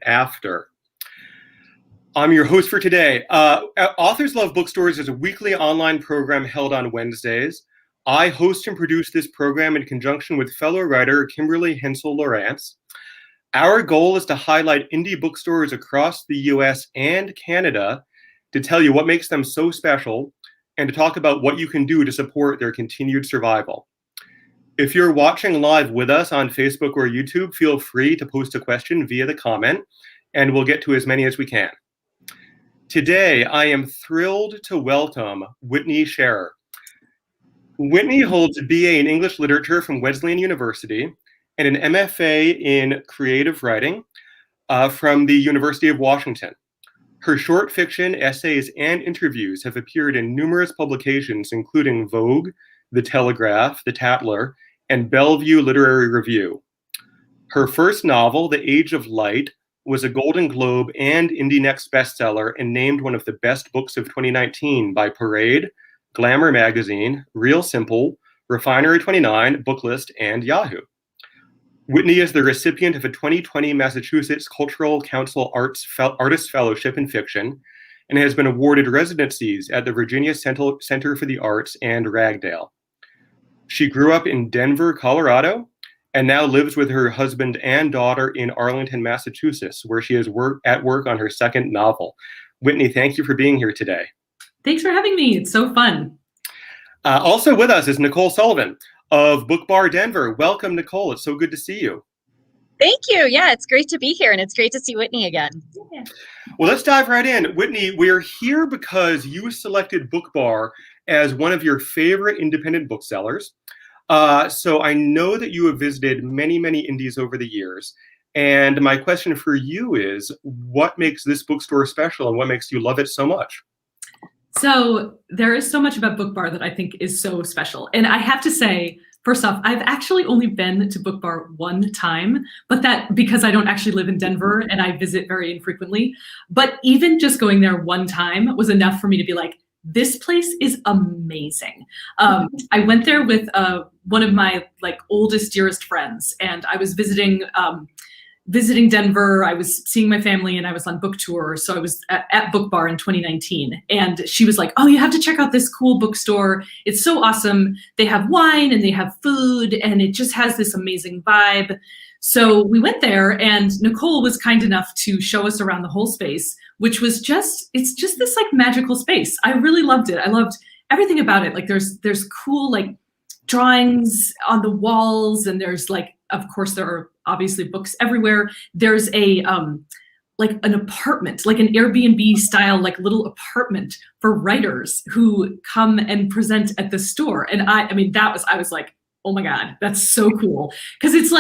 After. I'm your host for today. Authors Love Bookstores is a weekly online program held on Wednesdays. I host and produce this program in conjunction with fellow writer Kimberly Hensel-Lawrence. Our goal is to highlight indie bookstores across the US and Canada to tell you what makes them so special and to talk about what you can do to support their continued survival. If you're watching live with us on Facebook or YouTube, feel free to post a question via the comment, and we'll get to as many as we can. Today, I am thrilled to welcome Whitney Scharer. Whitney holds a BA in English Literature from Wesleyan University and an MFA in Creative Writing from the University of Washington. Her short fiction, essays, and interviews have appeared in numerous publications, including Vogue, The Telegraph, The Tatler, and Bellevue Literary Review. Her first novel, The Age of Light, was a Golden Globe and Indie Next bestseller and named one of the best books of 2019 by Parade, Glamour Magazine, Real Simple, Refinery 29, Booklist, and Yahoo. Whitney is the recipient of a 2020 Massachusetts Cultural Council Artist Fellowship in Fiction and has been awarded residencies at the Virginia Center for the Arts and Ragdale. She grew up in Denver, Colorado, and now lives with her husband and daughter in Arlington, Massachusetts, where she is at work on her second novel. Whitney, thank you for being here today. Thanks for having me. It's so fun. Also with us is Nicole Sullivan of BookBar Denver. Welcome, Nicole. It's so good to see you. Thank you. Yeah, it's great to be here, and it's great to see Whitney again. Yeah. Well, let's dive right in. Whitney, we're here because you selected BookBar as one of your favorite independent booksellers. So I know that you have visited many, many indies over the years. And my question for you is, what makes this bookstore special and what makes you love it so much? So there is so much about BookBar that I think is so special. And I have to say, first off, I've actually only been to BookBar one time, but that because I don't actually live in Denver and I visit very infrequently. But even just going there one time was enough for me to be like, this place is amazing. I went there with one of my oldest, dearest friends, and I was visiting Denver. I was seeing my family, and I was on book tour. So I was at BookBar in 2019, and she was like, "Oh, you have to check out this cool bookstore. It's so awesome. They have wine and they have food, and it just has this amazing vibe." So we went there, and Nicole was kind enough to show us around the whole space, which was it's just this magical space. I really loved it. I loved everything about it. There's cool drawings on the walls, and there's of course there are obviously books everywhere. There's a an apartment, an Airbnb style little apartment for writers who come and present at the store. And I was like, oh my God, that's so cool. Because it's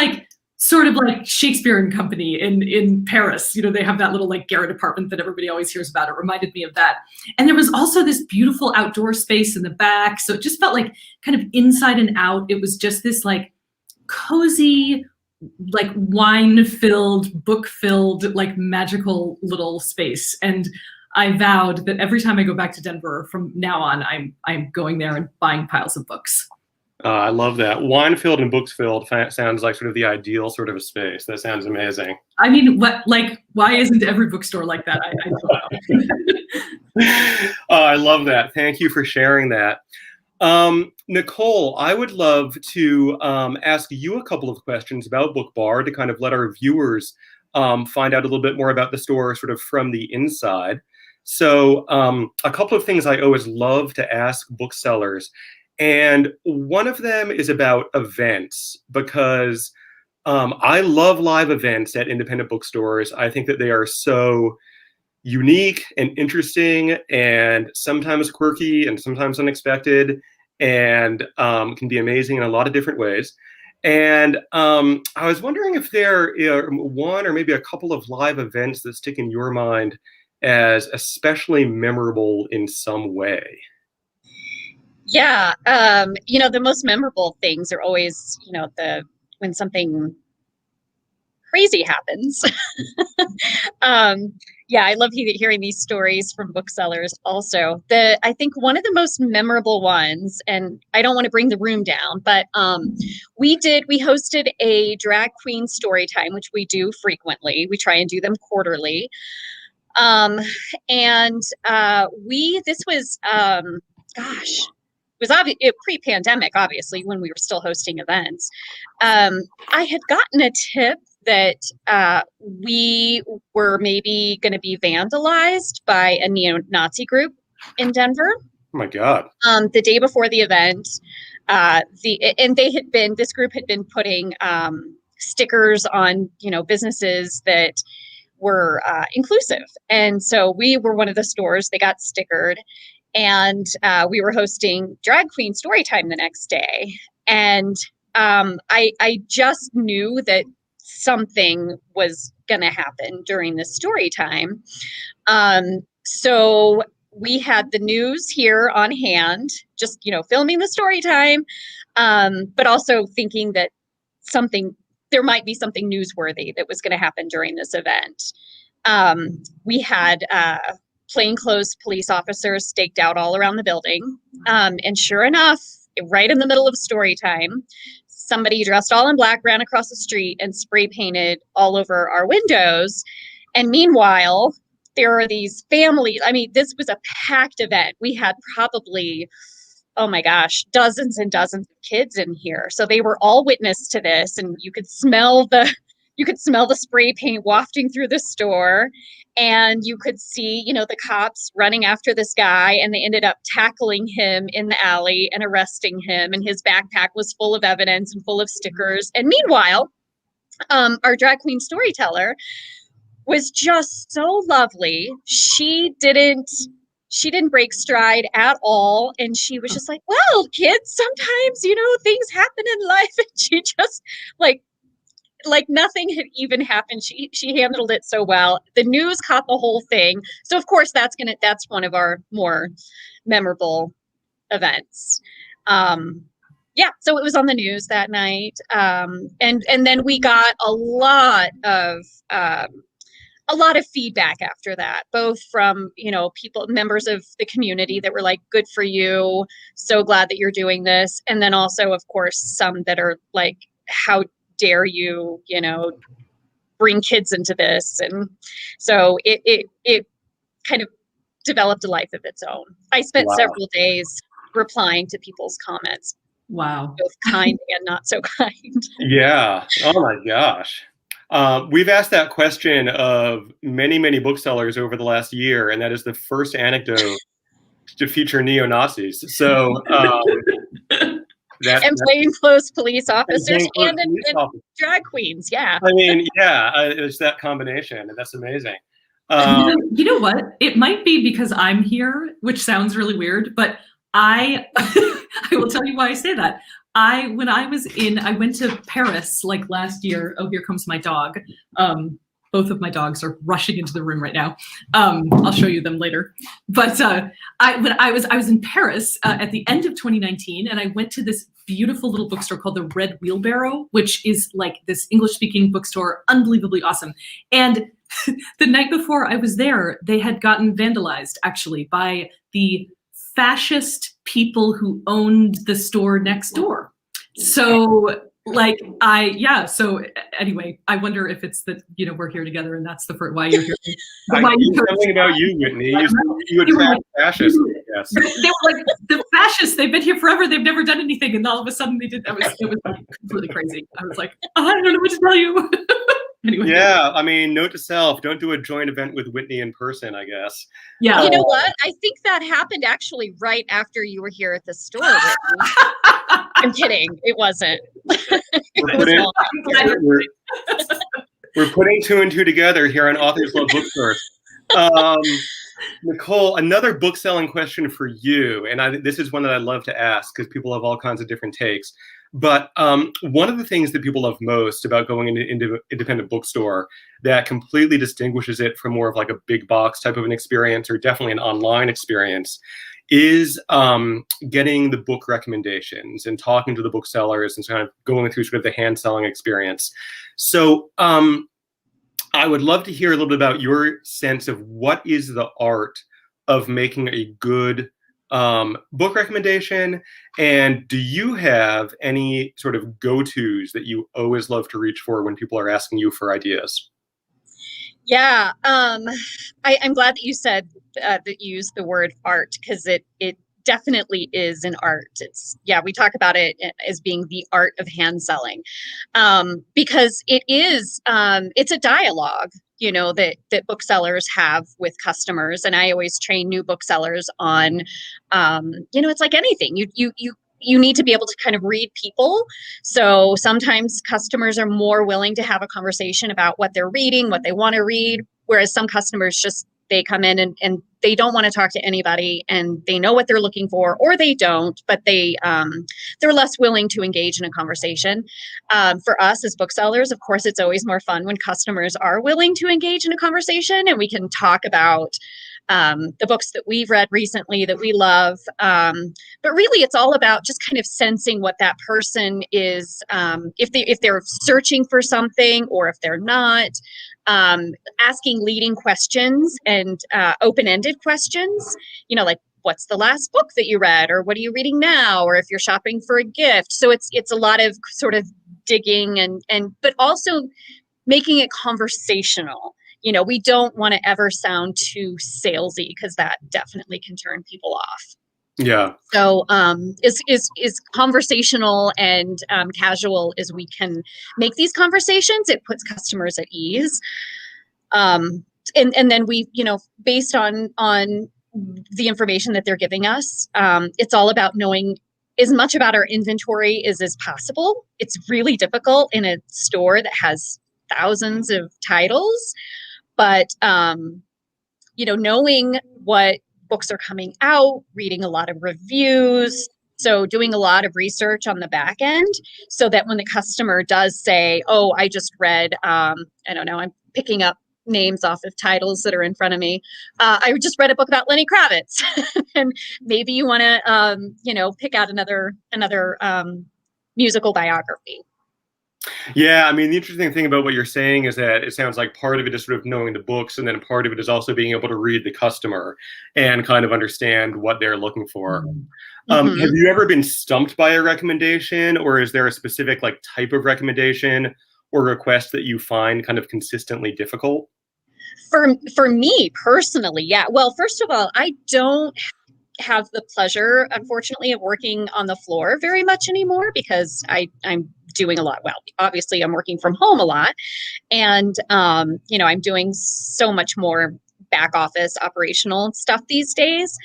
sort of like Shakespeare and Company in Paris. You know, they have that little garret apartment that everybody always hears about. It reminded me of that. And there was also this beautiful outdoor space in the back. So it just felt kind of inside and out. It was just this cozy, wine-filled, book-filled, magical little space. And I vowed that every time I go back to Denver from now on, I'm going there and buying piles of books. I love that. Wine-filled and books-filled sounds like sort of the ideal sort of a space. That sounds amazing. I mean, why isn't every bookstore like that? I don't know. I love that. Thank you for sharing that. Nicole, I would love to ask you a couple of questions about BookBar to kind of let our viewers find out a little bit more about the store sort of from the inside. So a couple of things I always love to ask booksellers. And one of them is about events, because I love live events at independent bookstores. I think that they are so unique and interesting and sometimes quirky and sometimes unexpected and can be amazing in a lot of different ways. And I was wondering if there are one or maybe a couple of live events that stick in your mind as especially memorable in some way. Yeah, the most memorable things are always, when something crazy happens. Yeah, I love hearing these stories from booksellers also. I think one of the most memorable ones, and I don't want to bring the room down, but we hosted a drag queen story time, which we do frequently. We try and do them quarterly. This was, gosh, it was pre-pandemic, obviously, when we were still hosting events. I had gotten a tip that we were maybe going to be vandalized by a neo-Nazi group in Denver. Oh my God. The day before the event, this group had been putting stickers on, businesses that were inclusive. And so we were one of the stores. They got stickered. And we were hosting drag queen story time the next day. And I just knew that something was going to happen during this story time. So we had the news here on hand, just, filming the story time, but also thinking that there might be something newsworthy that was going to happen during this event. We had plainclothes police officers staked out all around the building. And sure enough, right in the middle of story time, somebody dressed all in black ran across the street and spray painted all over our windows. And meanwhile, there are these families. I mean, this was a packed event. We had probably, oh my gosh, dozens and dozens of kids in here. So they were all witness to this, and you could smell the spray paint wafting through the store, and you could see, the cops running after this guy, and they ended up tackling him in the alley and arresting him, and his backpack was full of evidence and full of stickers. And meanwhile, our drag queen storyteller was just so lovely. She didn't break stride at all. And she was just like, well, kids, sometimes, things happen in life. And she just like nothing had even happened. She handled it so well. The news caught the whole thing. So of course that's one of our more memorable events. So it was on the news that night. And then we got a lot of feedback after that, both from, members of the community that were like, good for you. So glad that you're doing this. And then also, of course, some that are like, how dare you, bring kids into this. And so it kind of developed a life of its own. I spent several days replying to people's comments. Wow. Both kind and not so kind. Yeah. Oh my gosh. We've asked that question of many, many booksellers over the last year, and that is the first anecdote to feature neo-Nazis. So and plainclothes police officers and drag queens. Yeah. I mean, it's that combination, and that's amazing. You know what? It might be because I'm here, which sounds really weird, but I will tell you why I say that. I went to Paris like last year. Oh, here comes my dog. Both of my dogs are rushing into the room right now. I'll show you them later. But I was in Paris at the end of 2019, and I went to this beautiful little bookstore called the Red Wheelbarrow, which is like this English-speaking bookstore, unbelievably awesome. And the night before I was there, they had gotten vandalized actually by the fascist people who owned the store next door. So so anyway, I wonder if it's that, we're here together and that's why you're here. Something about you, Whitney. You attract fascists, yes. They were like, the fascists, they've been here forever, they've never done anything, and all of a sudden they did. It was completely crazy. I was like, I don't know what to tell you. Anyway. Yeah, I mean, note to self, don't do a joint event with Whitney in person, I guess. Yeah. You know what? I think that happened actually right after you were here at the store, Whitney. I'm kidding. It wasn't. We're putting two and two together here on Authors Love Bookstores. Nicole, another book selling question for you. And this is one that I love to ask because people have all kinds of different takes. But one of the things that people love most about going into independent bookstore that completely distinguishes it from more of like a big box type of an experience, or definitely an online experience, is getting the book recommendations and talking to the booksellers and kind of going through sort of the hand selling experience. So I would love to hear a little bit about your sense of what is the art of making a good book recommendation, and do you have any sort of go-tos that you always love to reach for when people are asking you for ideas? Yeah, I'm glad that you said that you used the word art, because it definitely is an art. It's, yeah, we talk about it as being the art of hand selling, because it is it's a dialogue, you know, that booksellers have with customers. And I always train new booksellers on, you know, it's like anything. You need to be able to kind of read people. So sometimes customers are more willing to have a conversation about what they're reading, what they want to read, whereas some customers just, they come in and they don't want to talk to anybody, and they know what they're looking for, or they don't, but they're less willing to engage in a conversation. For us as booksellers, of course, it's always more fun when customers are willing to engage in a conversation, and we can talk about the books that we've read recently that we love. But really, it's all about just kind of sensing what that person is, if they're searching for something or if they're not. Asking leading questions and open-ended questions, you know, like, what's the last book that you read, or what are you reading now, or if you're shopping for a gift. So it's a lot of sort of digging and but also making it conversational. You know, we don't want to ever sound too salesy, because that definitely can turn people off. Yeah. So is conversational and casual as we can make these conversations. It puts customers at ease. And then we, you know, based on the information that they're giving us, it's all about knowing as much about our inventory as possible. It's really difficult in a store that has thousands of titles, but you know, knowing what books are coming out, reading a lot of reviews, so doing a lot of research on the back end, so that when the customer does say, oh, I just read, I don't know, I'm picking up names off of titles that are in front of me. I just read a book about Lenny Kravitz. And maybe you want to, you know, pick out another musical biography. Yeah, I mean, the interesting thing about what you're saying is that it sounds like part of it is sort of knowing the books, and then part of it is also being able to read the customer and kind of understand what they're looking for. Mm-hmm. Have you ever been stumped by a recommendation, or is there a specific like type of recommendation or request that you find kind of consistently difficult? For me personally, yeah. Well, first of all, I don't have the pleasure, unfortunately, of working on the floor very much anymore, because I'm doing a lot. Well, obviously, I'm working from home a lot, and you know, I'm doing so much more back office operational stuff these days.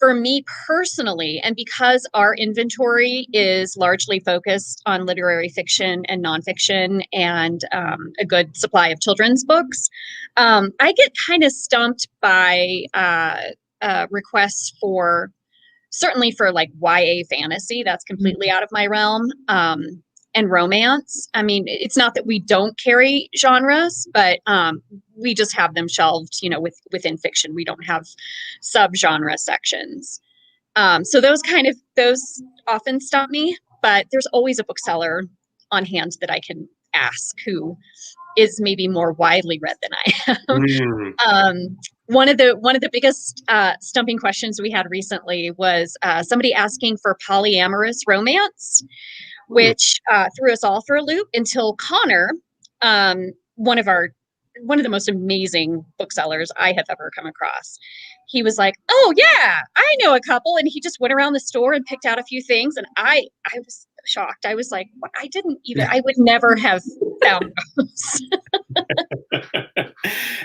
For me personally, and because our inventory is largely focused on literary fiction and nonfiction, and a good supply of children's books, I get kind of stumped by requests for, certainly for like YA fantasy. That's completely out of my realm. And romance. I mean, it's not that we don't carry genres, but we just have them shelved, you know, within fiction. We don't have subgenre sections. So those often stump me, but there's always a bookseller on hand that I can ask who is maybe more widely read than I am. One of the biggest stumping questions we had recently was somebody asking for polyamorous romance, which threw us all for a loop until Connor, one of the most amazing booksellers I have ever come across. He was like, "Oh yeah, I know a couple," and he just went around the store and picked out a few things, and I was shocked. I was like, "What? I would never have found those."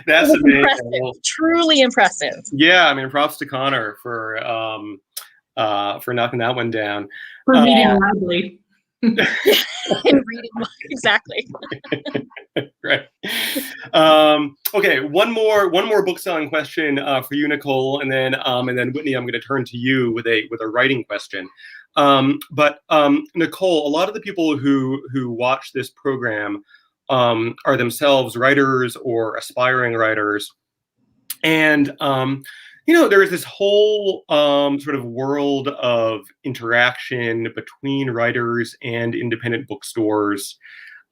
That's it was amazing. impressive, truly impressive. Yeah, I mean, props to Connor for knocking that one down. For reading loudly. And reading, exactly. Right. Okay, one more book selling question for you, Nicole, and then Whitney, I'm going to turn to you with a writing question. But Nicole, a lot of the people who watch this program are themselves writers or aspiring writers, and you know, there is this whole sort of world of interaction between writers and independent bookstores.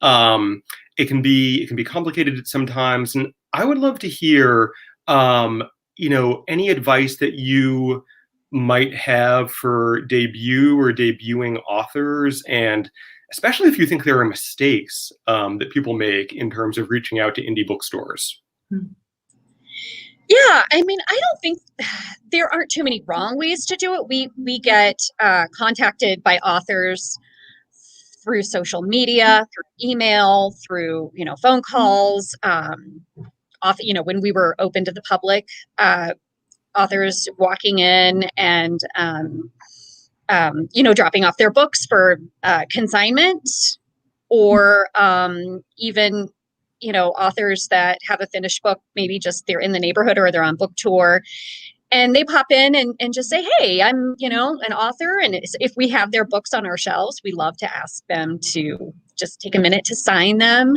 It can be complicated sometimes, and I would love to hear, any advice that you might have for debut or debuting authors, and especially if you think there are mistakes that people make in terms of reaching out to indie bookstores. Yeah, I mean, I don't think there aren't too many wrong ways to do it. We get contacted by authors through social media, through email, through phone calls. Often, when we were open to the public, authors walking in and dropping off their books for consignment, or even authors that have a finished book, maybe just they're in the neighborhood or they're on book tour, and they pop in and just say, hey, I'm an author, and if we have their books on our shelves, we love to ask them to just take a minute to sign them.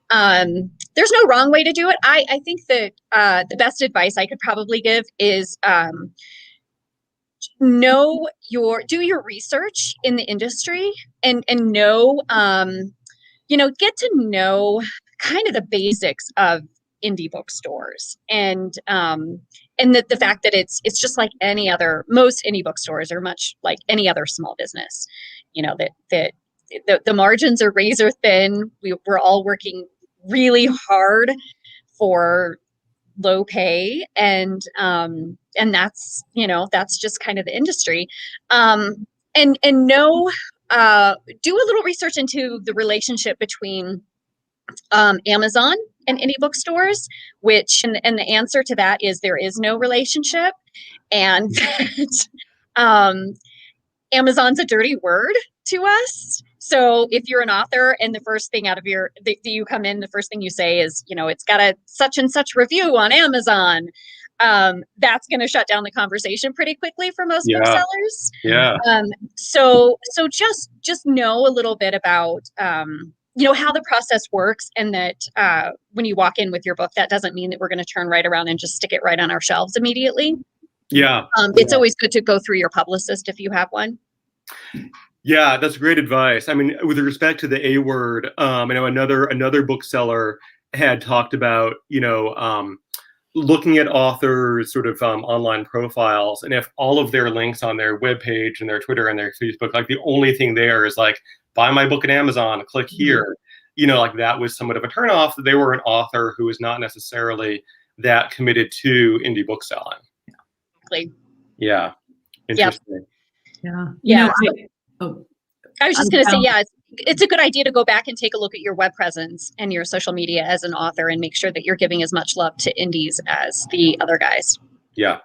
There's no wrong way to do it. I think that the best advice I could probably give is do your research in the industry, and know, get to know kind of the basics of indie bookstores, and the fact that it's just like most indie bookstores are much like any other small business. That the margins are razor thin. We're all working really hard for low pay, and that's just kind of the industry. And know, do a little research into the relationship between Amazon and indie bookstores, and the answer to that is there is no relationship, and Amazon's a dirty word to us. So if you're an author and the first thing you come in, the first thing you say is, it's got a such and such review on Amazon, that's going to shut down the conversation pretty quickly for most booksellers. Yeah. So just know a little bit about, how the process works, and that when you walk in with your book, that doesn't mean that we're going to turn right around and just stick it right on our shelves immediately. Yeah. It's always good to go through your publicist if you have one. Yeah, that's great advice. I mean, with respect to the A word, I know another bookseller had talked about, looking at authors' sort of online profiles, and if all of their links on their webpage and their Twitter and their Facebook, like the only thing there is like, buy my book at Amazon, click here, like that was somewhat of a turnoff. That they were an author who was not necessarily that committed to indie bookselling. Exactly. Yeah. Interesting. Yeah. I was just going to say, it's a good idea to go back and take a look at your web presence and your social media as an author, and make sure that you're giving as much love to indies as the other guys. Yeah.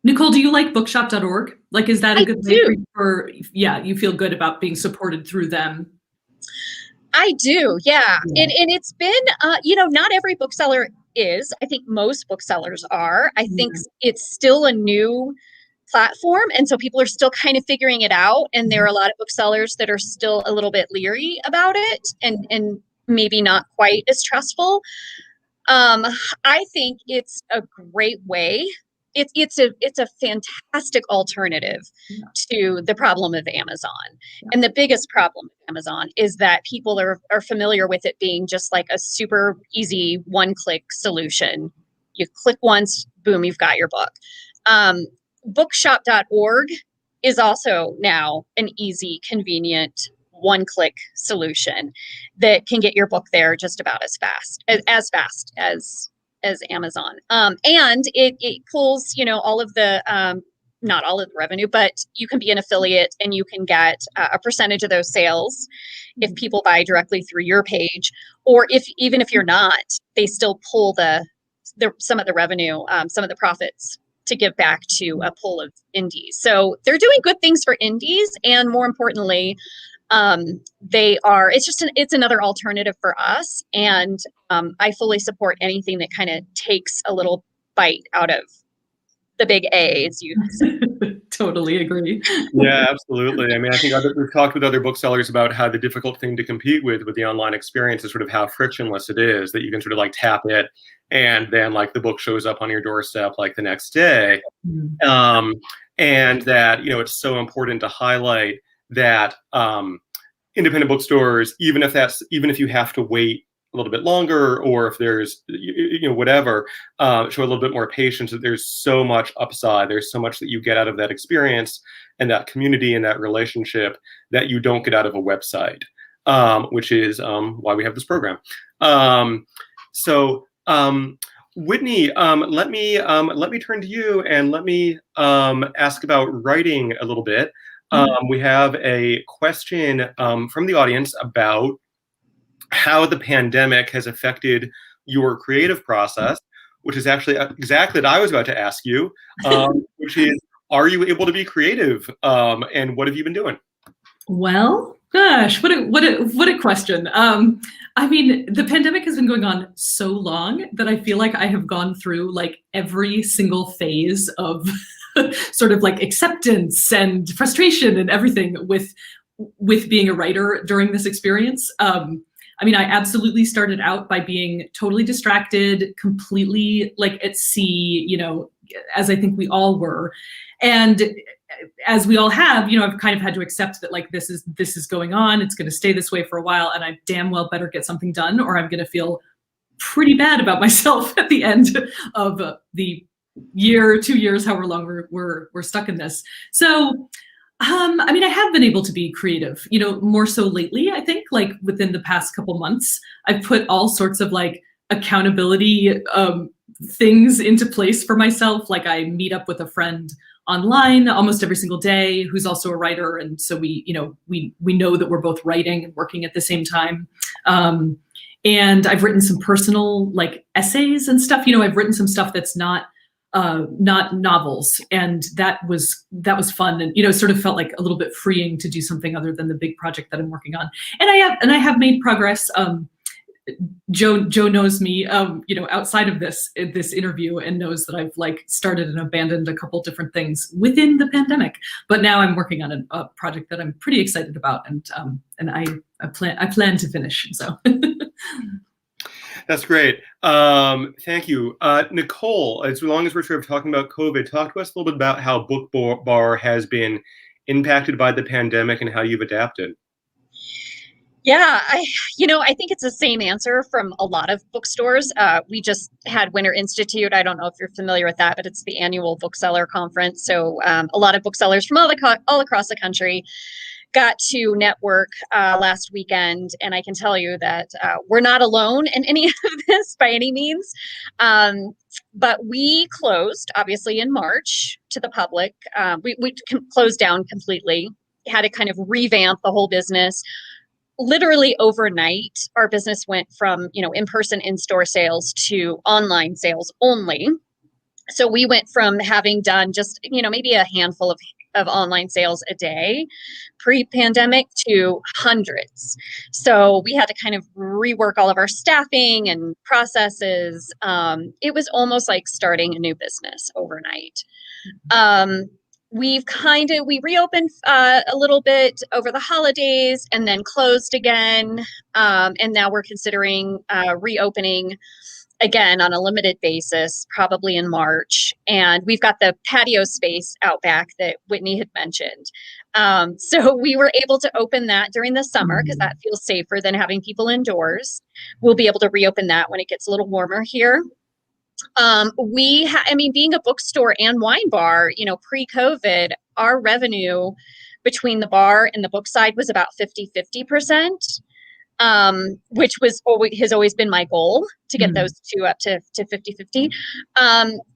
Nicole, do you like bookshop.org? Like, is that a good way for you feel good about being supported through them? I do. Yeah. And it's been, not every bookseller is. I think most booksellers are. I think it's still a new platform, and so people are still kind of figuring it out, and there are a lot of booksellers that are still a little bit leery about it, and maybe not quite as trustful. I think it's a great way. It's a fantastic alternative to the problem of Amazon. And the biggest problem with Amazon is that people are familiar with it being just like a super easy one-click solution. You click once, boom, you've got your book. Bookshop.org is also now an easy, convenient, one-click solution that can get your book there just about as fast as Amazon. And it pulls, all of the, not all of the revenue, but you can be an affiliate and you can get a percentage of those sales if people buy directly through your page, or even if you're not, they still pull some of the revenue, some of the profits to give back to a pool of indies. So they're doing good things for indies, and more importantly, it's another alternative for us. And I fully support anything that kind of takes a little bite out of the big A, as you say. Totally agree. Yeah, absolutely. I mean, I think we've talked with other booksellers about how the difficult thing to compete with the online experience is sort of how frictionless it is, that you can sort of like tap it and then like the book shows up on your doorstep like the next day. And that, it's so important to highlight that independent bookstores, even if you have to wait a little bit longer, or if there's whatever, show a little bit more patience. That there's so much upside, there's so much that you get out of that experience and that community and that relationship that you don't get out of a website, which is why we have this program. Whitney, let me turn to you and let me ask about writing a little bit. We have a question from the audience about how the pandemic has affected your creative process, which is actually exactly what I was about to ask you, which is, are you able to be creative, and what have you been doing? Well, gosh, what a question. I mean, the pandemic has been going on so long that I feel like I have gone through like every single phase of sort of like acceptance and frustration and everything with being a writer during this experience. I mean, I absolutely started out by being totally distracted, completely like at sea, as I think we all were. And as we all have, I've kind of had to accept that like this is going on. It's going to stay this way for a while, and I damn well better get something done, or I'm going to feel pretty bad about myself at the end of the year, 2 years, however long we're stuck in this. So, I mean, I have been able to be creative, more so lately. I think like within the past couple months, I've put all sorts of like accountability things into place for myself. Like I meet up with a friend online almost every single day who's also a writer, and so we know that we're both writing and working at the same time. And I've written some personal like essays and stuff. I've written some stuff that's not novels, and that was fun, and sort of felt like a little bit freeing to do something other than the big project that I'm working on. And I have made progress. Joe knows me, outside of this interview, and knows that I've like started and abandoned a couple different things within the pandemic. But now I'm working on a project that I'm pretty excited about, and I plan to finish. So. That's great. Thank you. Nicole, as long as we're sort of talking about COVID, talk to us a little bit about how BookBar has been impacted by the pandemic and how you've adapted. Yeah, I think it's the same answer from a lot of bookstores. We just had Winter Institute. I don't know if you're familiar with that, but it's the annual bookseller conference. So a lot of booksellers from all across the country got to network last weekend, and I can tell you that we're not alone in any of this by any means. But we closed, obviously, in March to the public. We closed down completely, had to kind of revamp the whole business. Literally overnight, our business went from, in-person in-store sales to online sales only. So we went from having done just, maybe a handful of online sales a day pre-pandemic to hundreds. So we had to kind of rework all of our staffing and processes. It was almost like starting a new business overnight. We reopened a little bit over the holidays and then closed again. And now we're considering reopening again on a limited basis, probably in March. And we've got the patio space out back that Whitney had mentioned. So we were able to open that during the summer because that feels safer than having people indoors. We'll be able to reopen that when it gets a little warmer here. Being a bookstore and wine bar, pre-COVID, our revenue between the bar and the book side was about 50-50%, which has always been my goal to get those two up to 50-50.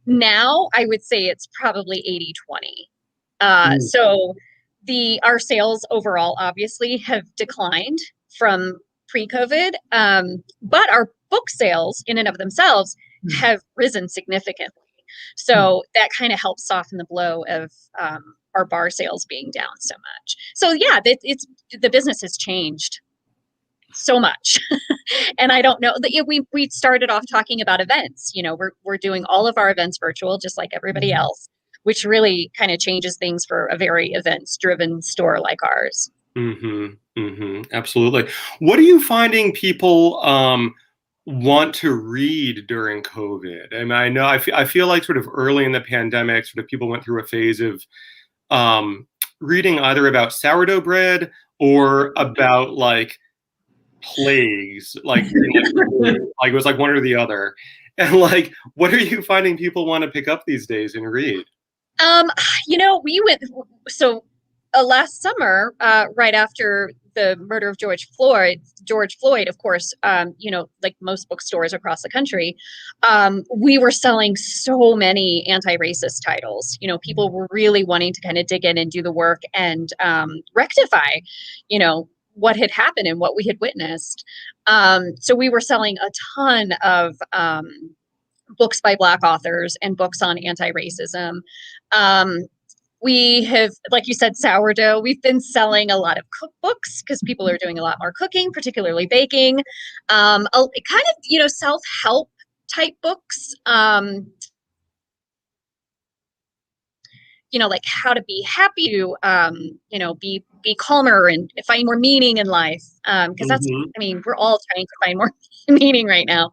Now I would say it's probably 80-20. So our sales overall obviously have declined from pre-COVID, but our book sales in and of themselves have risen significantly. So that kind of helps soften the blow of our bar sales being down so much. So yeah, the business has changed so much. And I don't know that we started off talking about events. We're doing all of our events virtual, just like everybody else, which really kind of changes things for a very events driven store like ours. Absolutely. What are you finding people want to read during COVID? I mean, I feel like sort of early in the pandemic, sort of people went through a phase of reading either about sourdough bread or about like plagues, like, like it was like one or the other. And like, what are you finding people want to pick up these days and read? We went last summer, right after the murder of George Floyd, of course, like most bookstores across the country, we were selling so many anti-racist titles. People were really wanting to kind of dig in and do the work and rectify, what had happened and what we had witnessed. So we were selling a ton of books by Black authors and books on anti-racism. We have, like you said, sourdough. We've been selling a lot of cookbooks because people are doing a lot more cooking, particularly baking. Kind of, self-help type books. Like how to be happy, to be calmer and find more meaning in life. Because that's, we're all trying to find more meaning right now.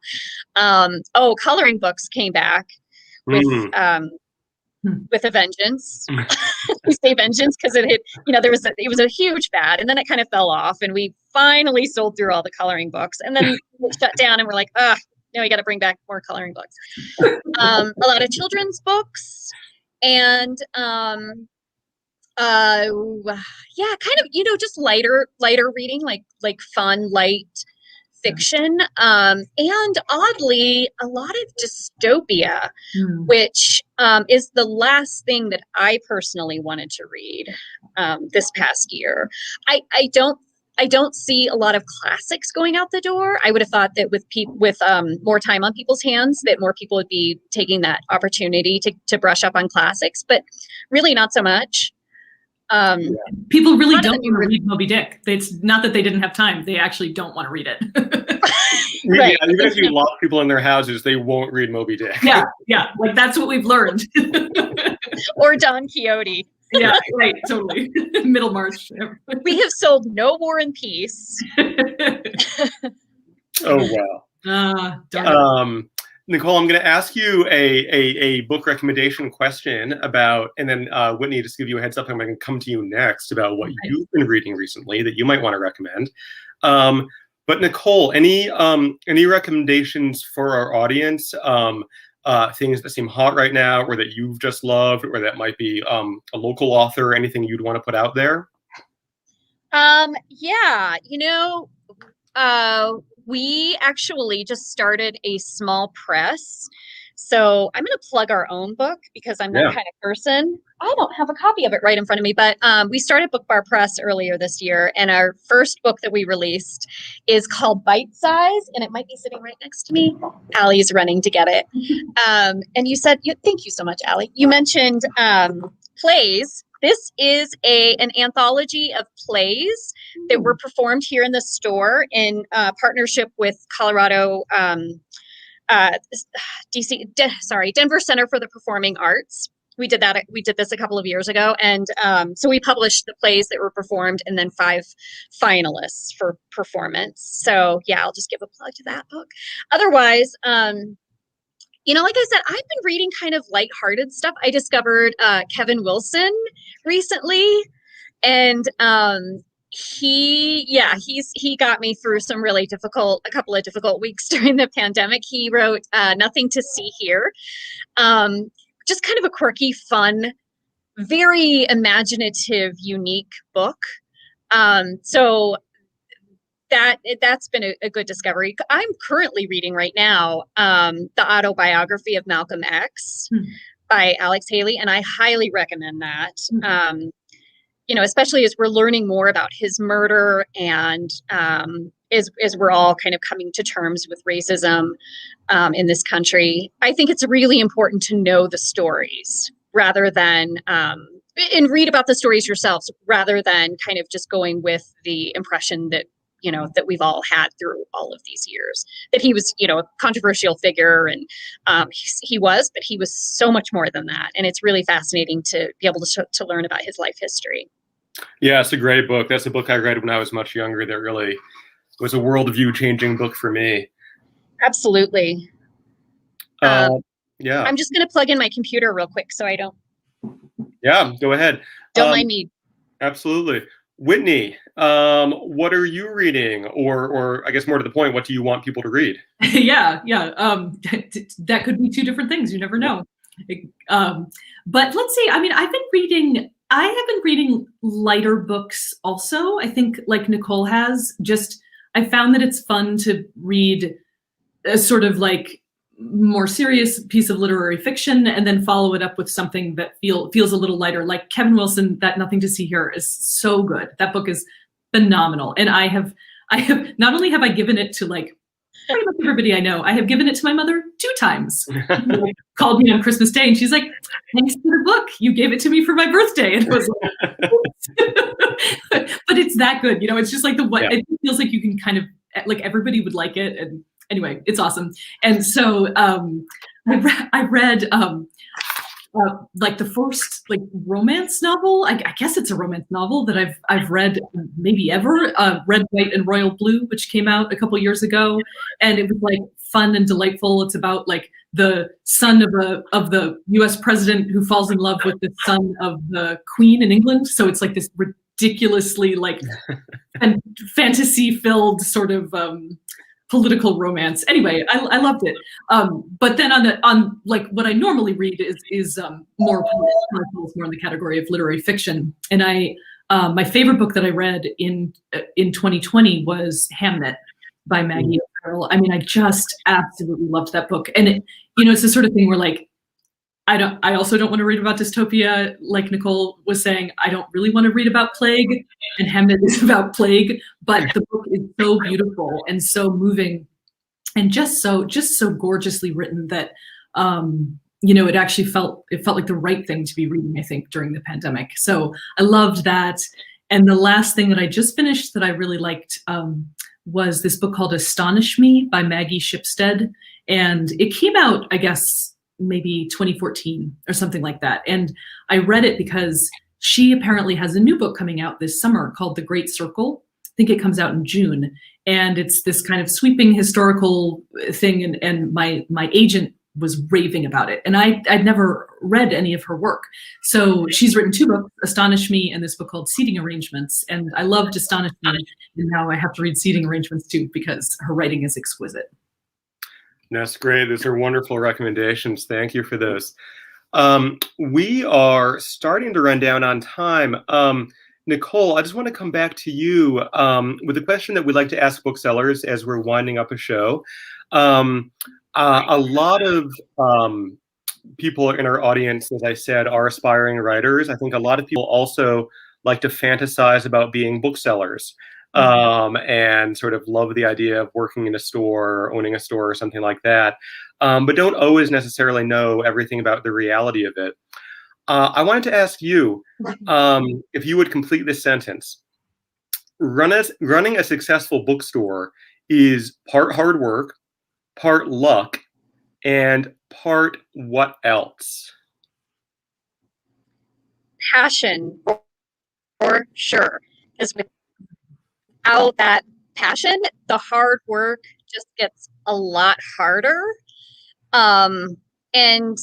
Coloring books came back with a vengeance. We say vengeance because it had, it was a huge fad, and then it kind of fell off, and we finally sold through all the coloring books, and then we shut down, and we're like, now we got to bring back more coloring books. A lot of children's books, and kind of, just lighter reading, like fun, light fiction, and oddly, a lot of dystopia, which is the last thing that I personally wanted to read this past year. I don't see a lot of classics going out the door. I would have thought that with more time on people's hands, that more people would be taking that opportunity to brush up on classics, but really not so much. People really don't want to read Moby Dick. It's not that they didn't have time. They actually don't want to read it. Right. Yeah, even if you lock people in their houses, they won't read Moby Dick. Yeah. Like that's what we've learned. Or Don Quixote. Yeah, right, totally. Middlemarch. We have sold No War and Peace. Oh, wow. Nicole, I'm going to ask you a book recommendation question about, and then Whitney, just give you a heads up, I'm going to come to you next about what you've been reading recently that you might want to recommend. But Nicole, any recommendations for our audience? Things that seem hot right now, or that you've just loved, or that might be a local author, anything you'd want to put out there? We actually just started a small press. So I'm going to plug our own book because I'm that kind of person. I don't have a copy of it right in front of me, but we started BookBar Press earlier this year, and our first book that we released is called Bite Size, and it might be sitting right next to me. Allie's running to get it. And you said, thank you so much, Allie. You mentioned plays. This is an anthology of plays that were performed here in the store in partnership with Colorado, Denver Center for the Performing Arts. We did this a couple of years ago, and so we published the plays that were performed, and then 5 finalists for performance. So yeah, I'll just give a plug to that book. Otherwise, like I said, I've been reading kind of lighthearted stuff. I discovered Kevin Wilson recently, and he got me through a couple of difficult weeks during the pandemic. He wrote Nothing to See Here. Just kind of a quirky, fun, very imaginative, unique book. So that's been a good discovery. I'm currently reading right now the autobiography of Malcolm X by Alex Haley, and I highly recommend that. Especially as we're learning more about his murder, and as we're all kind of coming to terms with racism in this country. I think it's really important to know the stories rather than and read about the stories yourselves, rather than kind of just going with the impression that that we've all had through all of these years, that he was, a controversial figure, and he was, but he was so much more than that. And it's really fascinating to be able to learn about his life history. Yeah, it's a great book. That's a book I read when I was much younger that really was a worldview changing book for me. Absolutely. Yeah. I'm just going to plug in my computer real quick so I don't. Yeah, go ahead. Don't mind me. Absolutely. Whitney, What are you reading? Or I guess more to the point, what do you want people to read? Yeah. That could be two different things. You never know. But let's see. I mean, I have been reading lighter books also. I think like Nicole has. I found that it's fun to read a sort of like more serious piece of literary fiction and then follow it up with something that feels a little lighter. Like Kevin Wilson, That Nothing to See Here is so good. That book is phenomenal. And I have not only have I given it to like pretty much everybody I know, I have given it to my mother 2 times. She called me on Christmas Day and she's like, thanks for the book. You gave it to me for my birthday. And it was like, but it's that good. It's just like it feels like you can kind of, like everybody would like it. And anyway, it's awesome. And so I read like the first like romance novel. I guess it's a romance novel that I've read maybe ever. Red, White, and Royal Blue, which came out a couple years ago, and it was like fun and delightful. It's about like the son of the U.S. president who falls in love with the son of the Queen in England. So it's like this ridiculously like fantasy-filled sort of political romance. Anyway, I loved it. But then on like what I normally read is more in the category of literary fiction. And my favorite book that I read in 2020 was Hamnet by Maggie O'Farrell. I mean, I just absolutely loved that book. And it's the sort of thing where like I also don't want to read about dystopia. Like Nicole was saying, I don't really want to read about plague, and Hamnet is about plague, but the book is so beautiful and so moving and just so gorgeously written that, it actually felt like the right thing to be reading, I think, during the pandemic. So I loved that. And the last thing that I just finished that I really liked was this book called Astonish Me by Maggie Shipstead. And it came out, I guess, maybe 2014 or something like that. And I read it because she apparently has a new book coming out this summer called The Great Circle. I think it comes out in June. And it's this kind of sweeping historical thing. And my agent was raving about it. And I'd never read any of her work. So she's written 2 books, Astonish Me and this book called Seating Arrangements. And I loved Astonish Me. And now I have to read Seating Arrangements too, because her writing is exquisite. That's great. Those are wonderful recommendations. Thank you for those. We are starting to run down on time. Nicole, I just want to come back to you with a question that we'd like to ask booksellers as we're winding up a show. A lot of people in our audience, as I said, are aspiring writers. I think a lot of people also like to fantasize about being booksellers. And sort of love the idea of working in a store or owning a store or something like that, but don't always necessarily know everything about the reality of it. I wanted to ask you if you would complete this sentence. Running a successful bookstore is part hard work, part luck, and part what else? Passion, for sure. Because without that passion, the hard work just gets a lot harder. And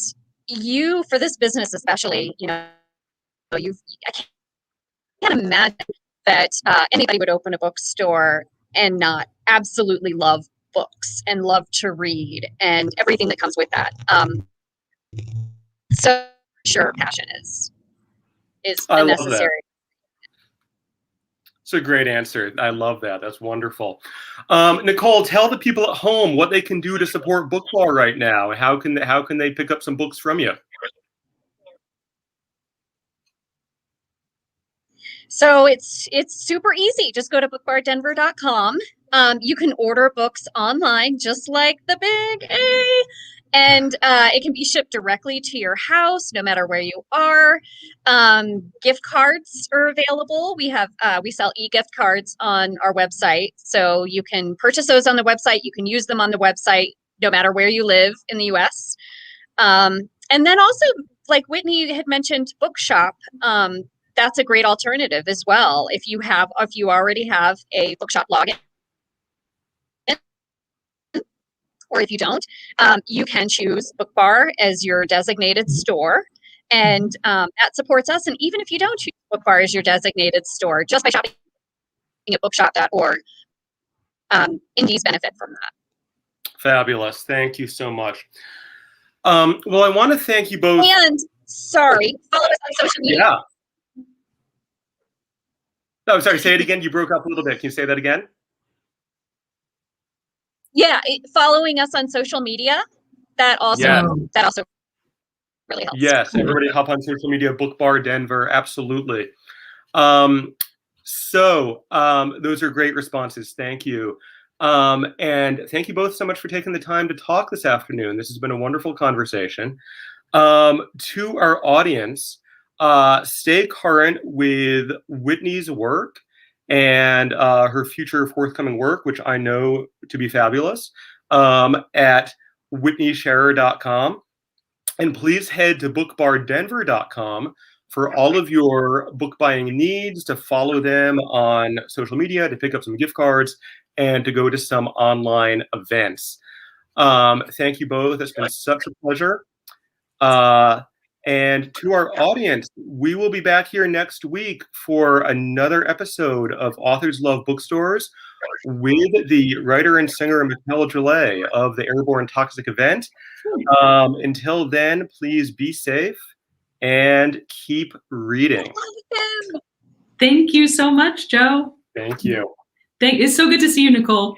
you, for this business especially, I can't imagine that anybody would open a bookstore and not absolutely love books and love to read and everything that comes with that. So sure, passion is I a love that. necessary. It's a great answer. I love that. That's wonderful. Nicole, tell the people at home what they can do to support BookBar right now. How can they pick up some books from you? So it's super easy. Just go to bookbardenver.com. You can order books online, just like the big A, and it can be shipped directly to your house, no matter where you are. Gift cards are available. We sell e-gift cards on our website, so you can purchase those on the website. You can use them on the website, no matter where you live in the U.S. And then also, like Whitney had mentioned, Bookshop. That's a great alternative as well. If you already have a Bookshop login, or if you don't, you can choose BookBar as your designated store, and that supports us. And even if you don't choose BookBar as your designated store, just by shopping at bookshop.org. Indies benefit from that. Fabulous. Thank you so much. Well, I want to thank you both. And sorry, follow us on social media. Yeah. No, sorry, say it again. You broke up a little bit. Can you say that again? Yeah, following us on social media. That also really helps. Yes, everybody hop on social media, BookBar Denver, absolutely. Those are great responses. Thank you. And thank you both so much for taking the time to talk this afternoon. This has been a wonderful conversation. To our audience, stay current with Whitney's work and her future forthcoming work, which I know to be fabulous, at whitneyscharer.com. And please head to bookbardenver.com for all of your book buying needs, to follow them on social media, to pick up some gift cards, and to go to some online events. Thank you both. It's been such a pleasure. And to our audience, we will be back here next week for another episode of Authors Love Bookstores with the writer and singer Michelle Gillet of the Airborne Toxic event. Until then, please be safe and keep reading. Thank you so much, Joe. Thank you. It's so good to see you, Nicole.